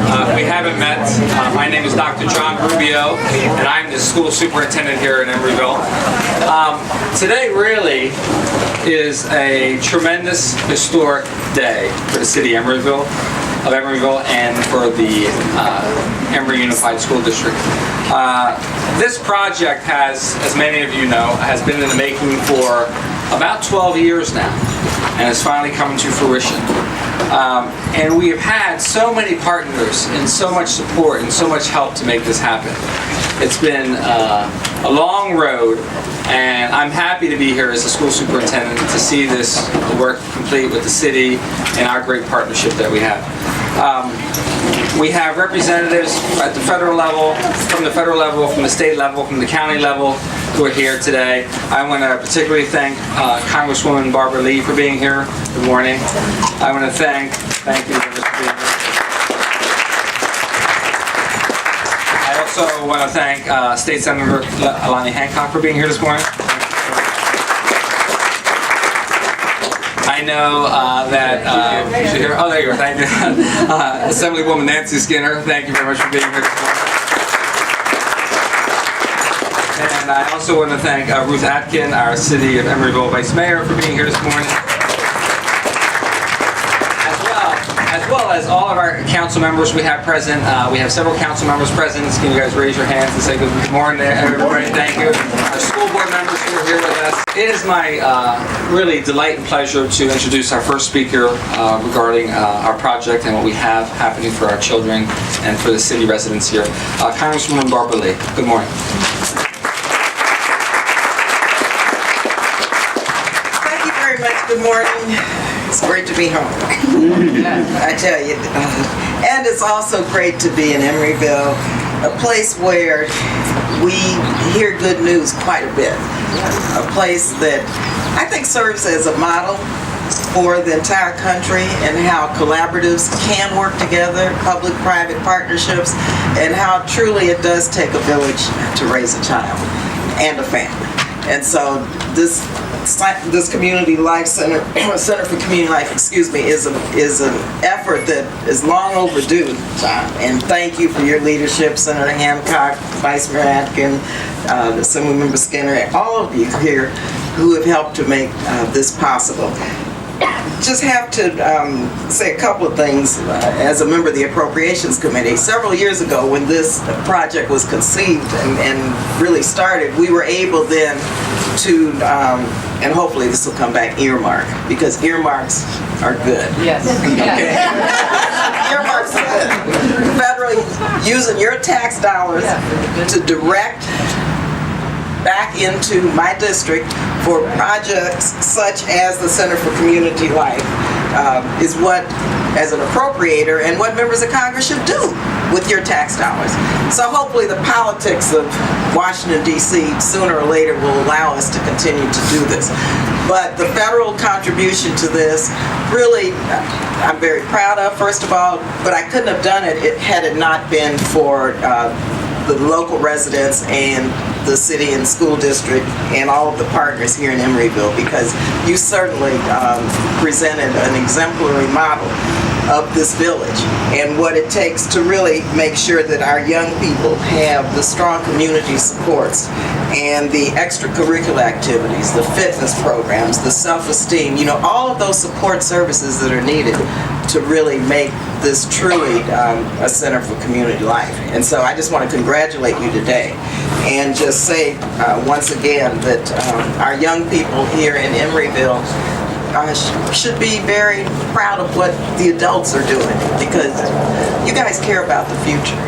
We haven't met. My name is Dr. John Rubio, and I'm the school superintendent here in Emeryville. Today really is a tremendous historic day for the city of Emeryville and for the Emory Unified School District. This project has, as many of you know, has been in the making for about 12 years now, and it's finally coming to fruition. And we have had so many partners and so much support and so much help to make this happen. It's been a long road, and I'm happy to be here as a school superintendent to see this work complete with the city and our great partnership that we have. We have representatives at the federal level, from the state level, from the county level, who are here today. I want to particularly thank Congresswoman Barbara Lee for being here. Good morning. I want to thank you for being here. I also want to thank State Senator Alani Hancock for being here this morning. I know that, oh, there you are, thank you. Assemblywoman Nancy Skinner, thank you very much for being here this morning. And I also want to thank Ruth Atkin, our City of Emeryville Vice Mayor, for being here this morning. As well as all of our council members we have present. We have several council members present. Can you guys raise your hands and say good morning to everybody? Thank you. Our school board members who are here with us. It is my really delight and pleasure to introduce our first speaker regarding our project and what we have happening for our children and for the city residents here. Congresswoman Barbara Lee. Good morning. Thank you very much. Good morning. It's great to be home. I tell you. And it's also great to be in Emeryville, a place where we hear good news quite a bit. A place that I think serves as a model for the entire country and how collaboratives can work together, public-private partnerships, and how truly it does take a village to raise a child and a family. And so this Community Life Center, Center for Community Life, is an effort that is long overdue, John. And thank you for your leadership, Senator Hancock, Vice Mayor Atkin, Assemblymember Skinner, and all of you here who have helped to make this possible. Just have to say a couple of things as a member of the Appropriations Committee. Several years ago, when this project was conceived and really started, we were able then to, and hopefully this will come back, earmark, because earmarks are good. Yes. Okay. Earmarks are good. Federally, using your tax dollars to direct back into my district for projects such as the Center for Community Life is what, as an appropriator, and what members of Congress should do with your tax dollars. So hopefully the politics of Washington, D.C. sooner or later will allow us to continue to do this. But the federal contribution to this, really, I'm very proud of, first of all, but I couldn't have done it had it not been for the local residents and the city and school district and all of the partners here in Emeryville, because you certainly presented an exemplary model of this village and what it takes to really make sure that our young people have the strong community supports and the extracurricular activities, the fitness programs, the self-esteem, all of those support services that are needed to really make this truly a center for community life. And so I just want to congratulate you today and just say once again that our young people here in Emeryville should be very proud of what the adults are doing, because you guys care about the future.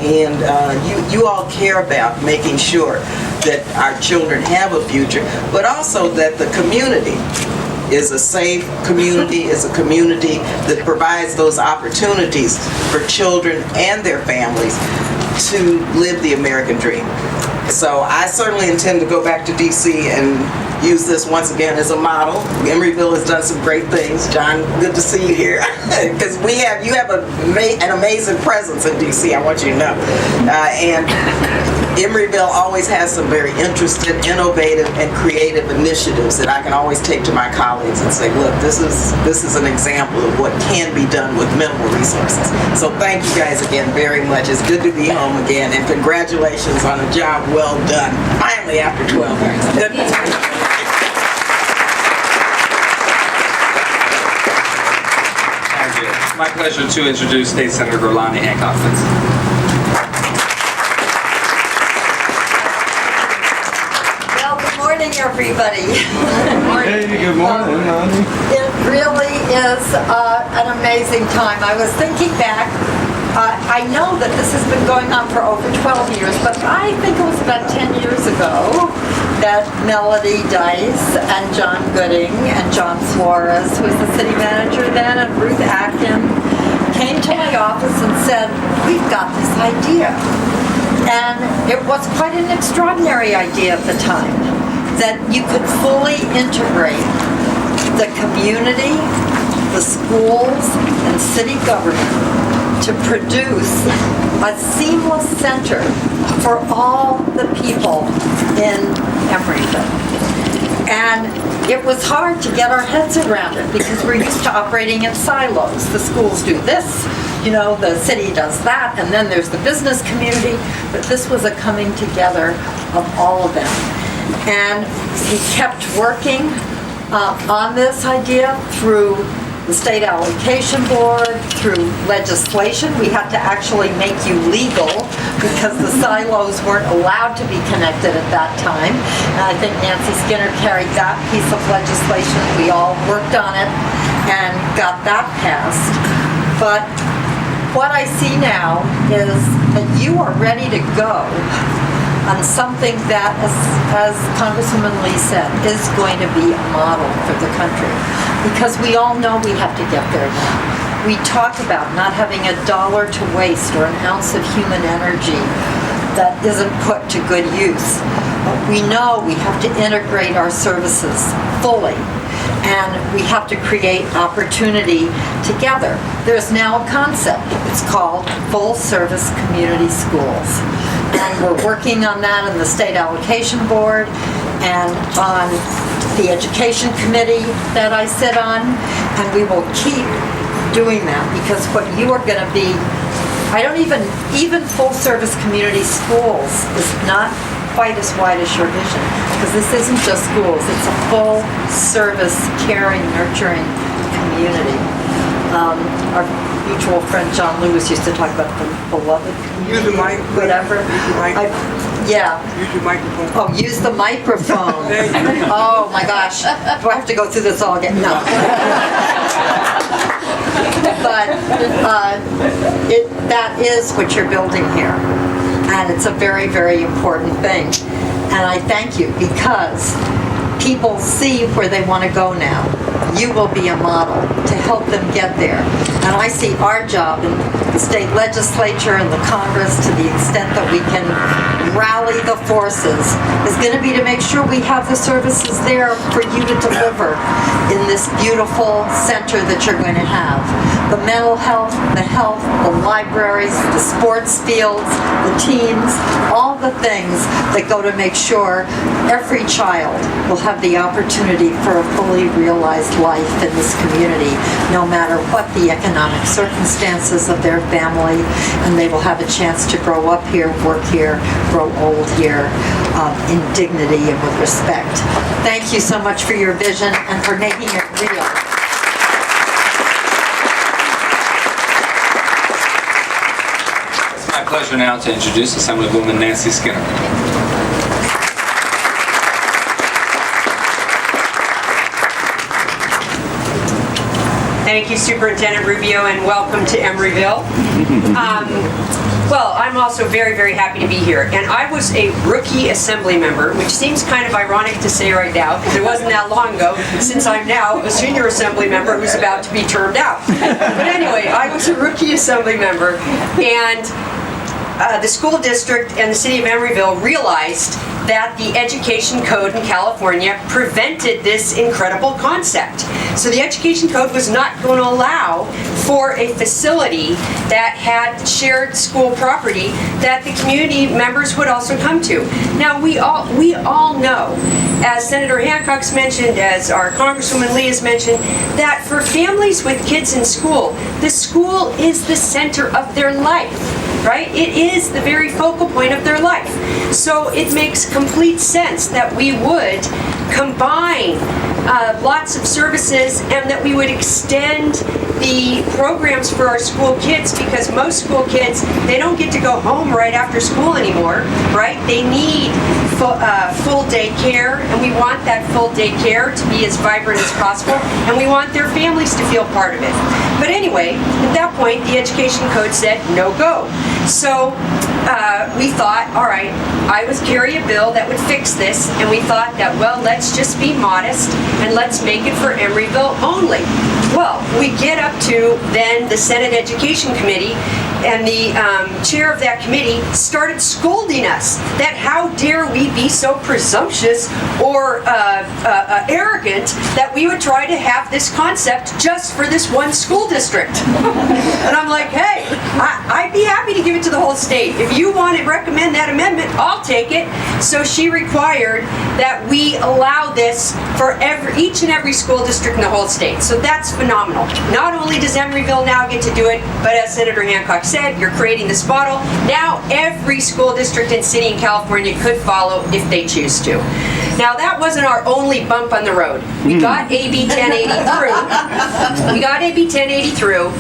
And you all care about making sure that our children have a future, but also that the community is a safe community, is a community that provides those opportunities for children and their families to live the American dream. So I certainly intend to go back to D.C. and use this once again as a model. Emeryville has done some great things. John, good to see you here. Because you have an amazing presence in DC, I want you to know. And Emeryville always has some very interesting, innovative, and creative initiatives that I can always take to my colleagues and say, look, this is an example of what can be done with minimal resources. So thank you guys again very much. It's good to be home again, and congratulations on a job well done. Finally, after 12 years. Good. Thank you. It's my pleasure to introduce State Senator Lonnie Hancock, please. Everybody. Hey, good morning, Lonnie. It really is an amazing time. I was thinking back, I know that this has been going on for over 12 years, but I think it was about 10 years ago that Melody Dice and John Gooding and John Flores, who was the city manager then, and Ruth Atkin, came to my office and said, we've got this idea. And it was quite an extraordinary idea at the time, that you could fully integrate the community, the schools, and city government to produce a seamless center for all the people in Emeryville. And it was hard to get our heads around it because we're used to operating in silos. The schools do this, the city does that, and then there's the business community, but this was a coming together of all of them. And we kept working on this idea through the state allocation board, through legislation. We had to actually make you legal because the silos weren't allowed to be connected at that time. And I think Nancy Skinner carried that piece of legislation. We all worked on it and got that passed. But what I see now is that you are ready to go on something that, as Congresswoman Lee said, is going to be a model for the country. Because we all know we have to get there now. We talk about not having a dollar to waste or an ounce of human energy that isn't put to good use. But we know we have to integrate our services fully. And we have to create opportunity together. There's now a concept. It's called full service community schools. And we're working on that in the state allocation board and on the education committee that I sit on. And we will keep doing that because what you are going to be, even full service community schools is not quite as wide as your vision, because this isn't just schools, it's a full service, caring, nurturing community. Our mutual friend John Lewis used to talk about the beloved community. Use the mic. Whatever. Use the mic. Yeah. Use your microphone. Oh, use the microphone. Oh my gosh. Do I have to go through this all again? No. But that is what you're building here. And it's a very, very important thing. And I thank you because people see where they want to go now. You will be a model to help them get there. And I see our job in the state legislature and the Congress, to the extent that we can rally the forces, is going to be to make sure we have the services there for you to deliver in this beautiful center that you're going to have. The mental health, the libraries, the sports fields, the teams, all the things that go to make sure every child will have the opportunity for a fully realized life in this community, no matter what the economic circumstances of their family, and they will have a chance to grow up here, work here, grow old here, in dignity and with respect. Thank you so much for your vision and for making it real. It's my pleasure now to introduce Assemblywoman Nancy Skinner. Thank you, Superintendent Rubio, and welcome to Emeryville. Well, I'm also very, very happy to be here. And I was a rookie assembly member, which seems kind of ironic to say right now, because it wasn't that long ago, since I'm now a senior assembly member who's about to be termed out. But anyway, I was a rookie assembly member, and the school district and the city of Emeryville realized that the education code in California prevented this incredible concept. So the education code was not going to allow for a facility that had shared school property that the community members would also come to. Now we all know, as Senator Hancock's mentioned, as our Congresswoman Lee has mentioned, that for families with kids in school, the school is the center of their life, right? It is the very focal point of their life. So it makes complete sense that we would combine lots of services and that we would extend the programs for our school kids, because most school kids, they don't get to go home right after school anymore, right? They need full day care, and we want that full day care to be as vibrant as possible, and we want their families to feel part of it. But anyway, at that point, the education code said no go. So we thought, all right, I would carry a bill that would fix this, and we thought that, well, let's just be modest and let's make it for Emeryville only. Well, we get up to then the Senate Education Committee, and the chair of that committee started scolding us that how dare we be so presumptuous or arrogant that we would try to have this concept just for this one school district. And I'm like, hey, I'd be happy to give it to the whole state. If you want to recommend that amendment, I'll take it. So she required that we allow this for each and every school district in the whole state. So that's phenomenal. Not only does Emeryville now get to do it, but as Senator Hancock said, you're creating this model. Now every school district and city in California could follow if they choose to. Now that wasn't our only bump on the road. We got AB 1080 through. We got AB 1080 through.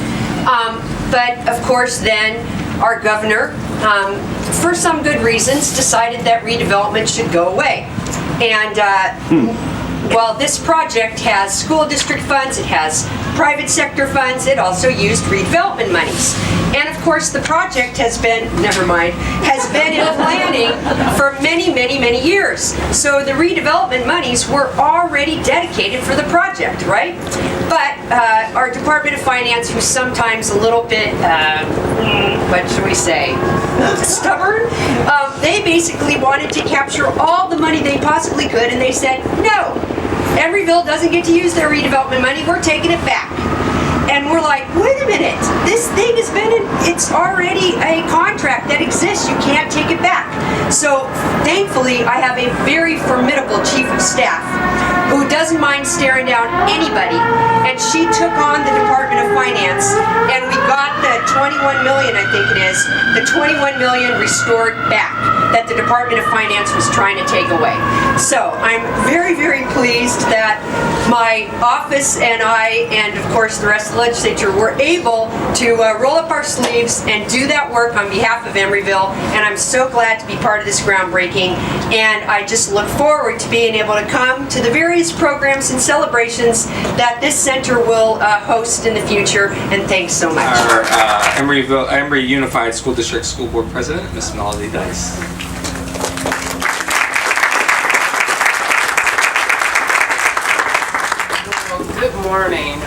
But of course then our governor, for some good reasons, decided that redevelopment should go away. And while this project has school district funds, it has private sector funds, it also used redevelopment monies. And of course the project has been in planning for many, many, many years. So the redevelopment monies were already dedicated for the project, right? But our Department of Finance, who's sometimes a little bit, what should we say, stubborn, they basically wanted to capture all the money they possibly could, and they said, no, Emeryville doesn't get to use their redevelopment money, we're taking it back. And we're like, wait a minute, this thing has been it's already a contract that exists, you can't take it back. So thankfully, I have a very formidable chief of staff who doesn't mind staring down anybody, and she took on the Department of Finance, and we got the 21 million, I think it is, the 21 million restored back that the Department of Finance was trying to take away. So I'm very, very pleased that my office and I, and of course the rest of the legislature, were able to roll up our sleeves and do that work on behalf of Emeryville, and I'm so glad to be part of this groundbreaking, and I just look forward to being able to come to the various programs and celebrations that this center will host in the future, and thanks so much. Our Emery Unified School District School Board President, Ms. Melody Dice. Well, good morning.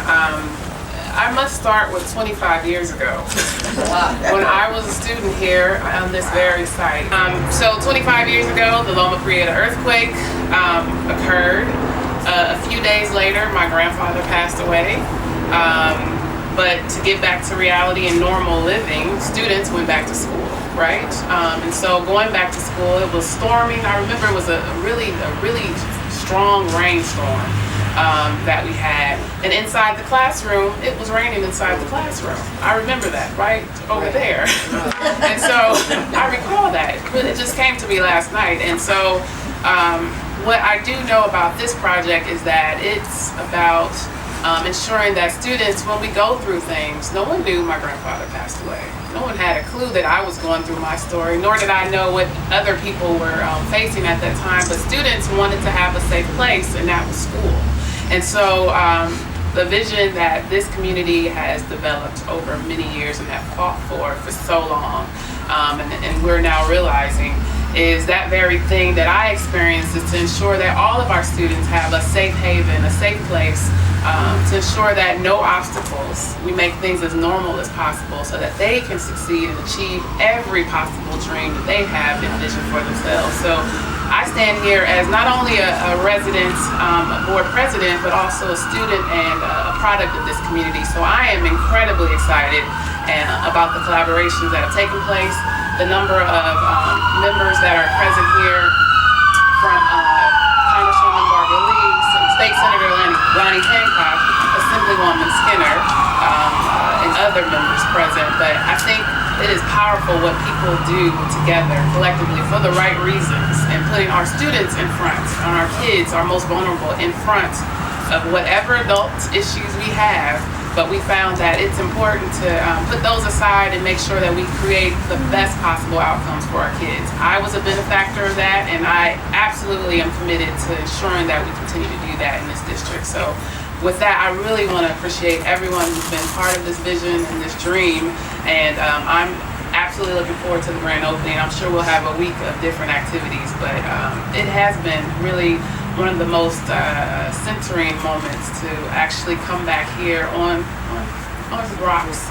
I must start with 25 years ago when I was a student here on this very site. So 25 years ago, the Loma Prieta earthquake occurred. A few days later, my grandfather passed away. But to get back to reality and normal living, students went back to school, right? And so going back to school, it was storming. I remember it was a really strong rainstorm that we had. And inside the classroom, it was raining inside the classroom. I remember that, right over there. And so I recall that. It just came to me last night. And so what I do know about this project is that it's about ensuring that students, when we go through things, no one knew my grandfather passed away. No one had a clue that I was going through my story, nor did I know what other people were facing at that time. But students wanted to have a safe place, and that was school. And so the vision that this community has developed over many years and have fought for so long, and we're now realizing, is that very thing that I experienced, is to ensure that all of our students have a safe haven, a safe place to ensure that no obstacles, we make things as normal as possible so that they can succeed and achieve every possible dream that they have envisioned for themselves. So I stand here as not only a resident, a board president, but also a student and a product of this community. So I am incredibly excited about the collaborations that have taken place, the number of members that are present here, from Congresswoman Barbara Lee, State Senator Lonnie Hancock, Assemblywoman Skinner, and other members present. But I think it is powerful what people do together, collectively, for the right reasons, and putting our students in front, and our kids, our most vulnerable, in front of whatever adult issues we have. But we found that it's important to put those aside and make sure that we create the best possible outcomes for our kids. I was a benefactor of that, and I absolutely am committed to ensuring that we continue to do that in this district. So with that, I really want to appreciate everyone who's been part of this vision and this dream, and I'm absolutely looking forward to the grand opening. I'm sure we'll have a week of different activities, but it has been really one of the most centering moments to actually come back here on rocks.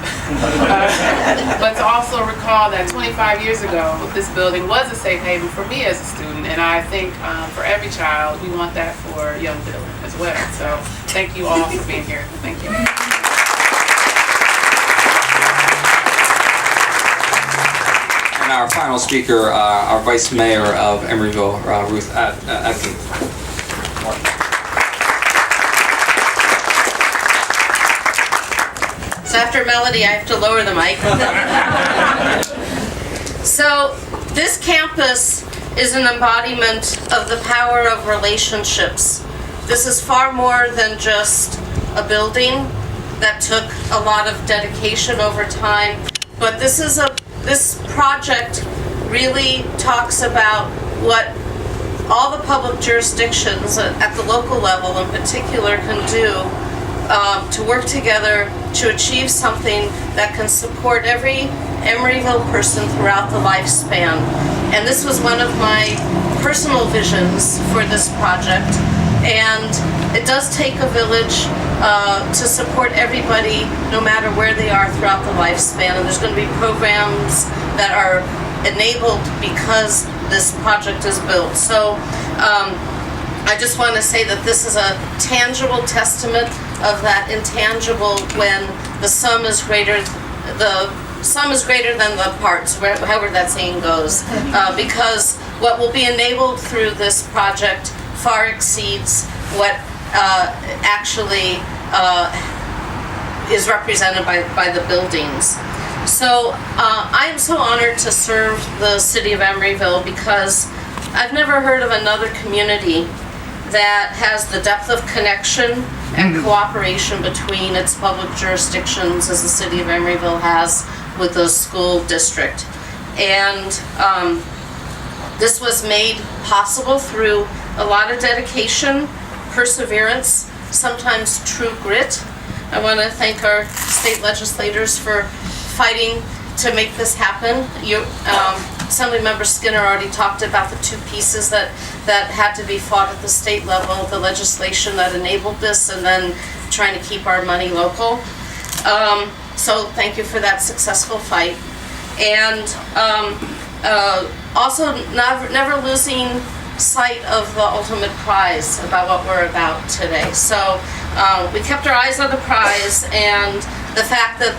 But to also recall that 25 years ago, this building was a safe haven for me as a student, and I think for every child, we want that for young Dylan as well. So thank you all for being here. Thank you. And our final speaker, our Vice Mayor of Emeryville, Ruth Atkin. So after Melody, I have to lower the mic. So this campus is an embodiment of the power of relationships. This is far more than just a building that took a lot of dedication over time, but this project really talks about what all the public jurisdictions at the local level in particular can do to work together to achieve something that can support every Emeryville person throughout the lifespan. And this was one of my personal visions for this project. And it does take a village to support everybody, no matter where they are throughout the lifespan. And there's going to be programs that are enabled because this project is built. So I just want to say that this is a tangible testament of that intangible when the sum is greater than the parts, however that saying goes, because what will be enabled through this project far exceeds what actually is represented by the buildings. So I am so honored to serve the city of Emeryville because I've never heard of another community that has the depth of connection and cooperation between its public jurisdictions as the city of Emeryville has with the school district. And this was made possible through a lot of dedication, perseverance, sometimes true grit. I want to thank our state legislators for fighting to make this happen. Assemblymember Skinner already talked about the two pieces that had to be fought at the state level, the legislation that enabled this, and then trying to keep our money local. So thank you for that successful fight. And also never losing sight of the ultimate prize about what we're about today. So we kept our eyes on the prize, and the fact that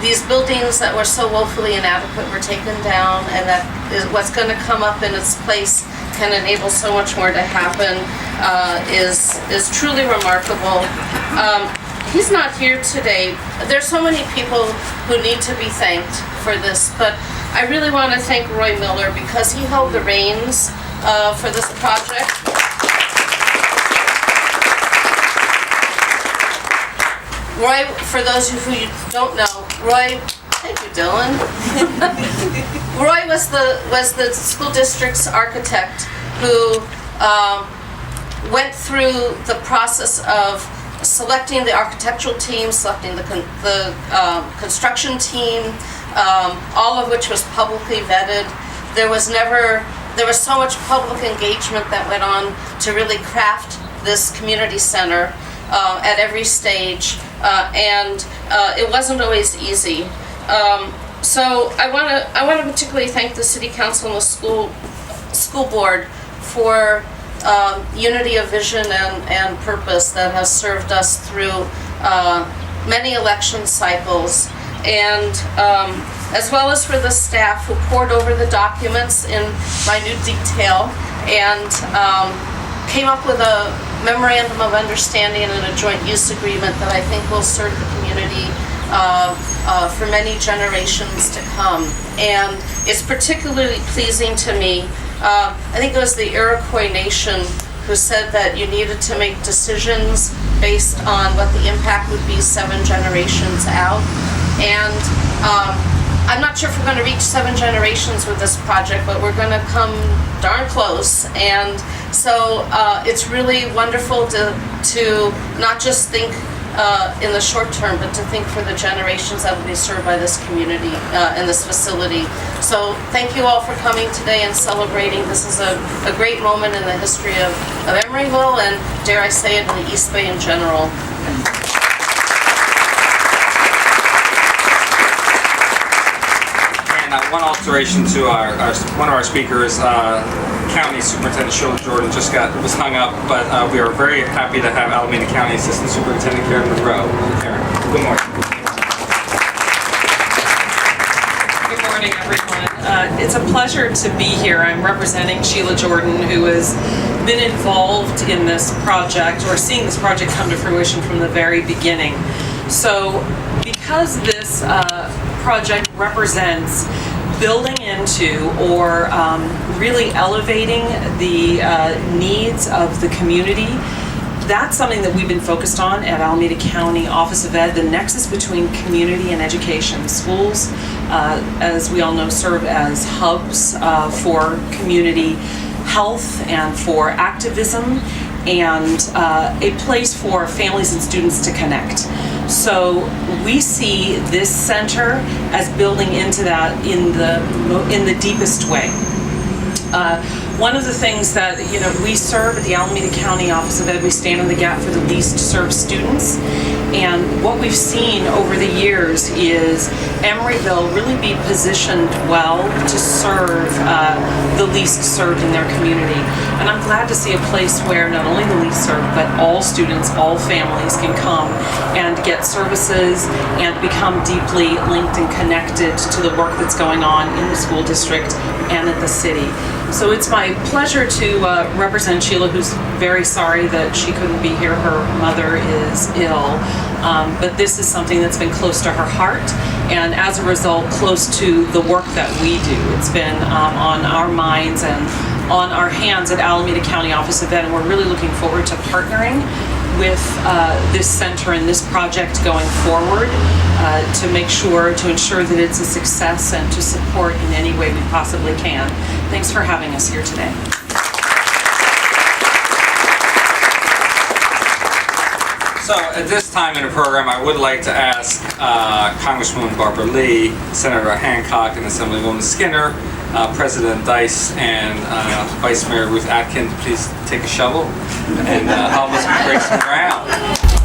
these buildings that were so woefully inadequate were taken down, and that is what's going to come up in its place can enable so much more to happen is truly remarkable. He's not here today. There's so many people who need to be thanked for this, but I really want to thank Roy Miller because he held the reins for this project. Roy, for those of you who don't know, Roy, thank you, Dylan. Roy was the school district's architect who went through the process of selecting the architectural team, selecting the construction team, all of which was publicly vetted. There was so much public engagement that went on to really craft this community center. at every stage, and it wasn't always easy. So I want to particularly thank the City Council and the school board for unity of vision and purpose that has served us through many election cycles, and as well as for the staff who pored over the documents in minute detail and came up with a memorandum of understanding and a joint use agreement that I think will serve the community for many generations to come. And it's particularly pleasing to me. I think it was the Iroquois Nation who said that you needed to make decisions based on what the impact would be 7 generations out. And I'm not sure if we're going to reach 7 generations with this project, but we're going to come darn close. And so it's really wonderful to not just think in the short term, but to think for the generations that will be served by this community and this facility. So thank you all for coming today and celebrating. This is a great moment in the history of Emeryville, and dare I say it, in the East Bay in general. And one alteration to one of our speakers, County Superintendent Sheila Jordan was hung up, but we are very happy to have Alameda County Assistant Superintendent Karen Monroe. Karen, good morning. Good morning, everyone. It's a pleasure to be here. I'm representing Sheila Jordan, who has been involved in this project, or seeing this project come to fruition from the very beginning. So, because this project represents building into or really elevating the needs of the community, that's something that we've been focused on at Alameda County Office of Ed, the nexus between community and education. Schools, as we all know, serve as hubs for community health and for activism, and a place for families and students to connect. So we see this center as building into that in the deepest way. One of the things that, we serve at the Alameda County Office of Ed, we stand in the gap for the least served students. And what we've seen over the years is Emeryville really be positioned well to serve the least served in their community. And I'm glad to see a place where not only the least served, but all students, all families can come and get services and become deeply linked and connected to the work that's going on in the school district and at the city. So it's my pleasure to represent Sheila, who's very sorry that she couldn't be here. Her mother is ill, but this is something that's been close to her heart, and as a result, close to the work that we do. It's been on our minds and on our hands at Alameda County Office of Ed, and we're really looking forward to partnering with this center and this project going forward to ensure that it's a success and to support in any way we possibly can. Thanks for having us here today. So at this time in the program, I would like to ask Congresswoman Barbara Lee, Senator Hancock, and Assemblywoman Skinner, President Dice, and Vice Mayor Ruth Atkin to please take a shovel and help us break some ground.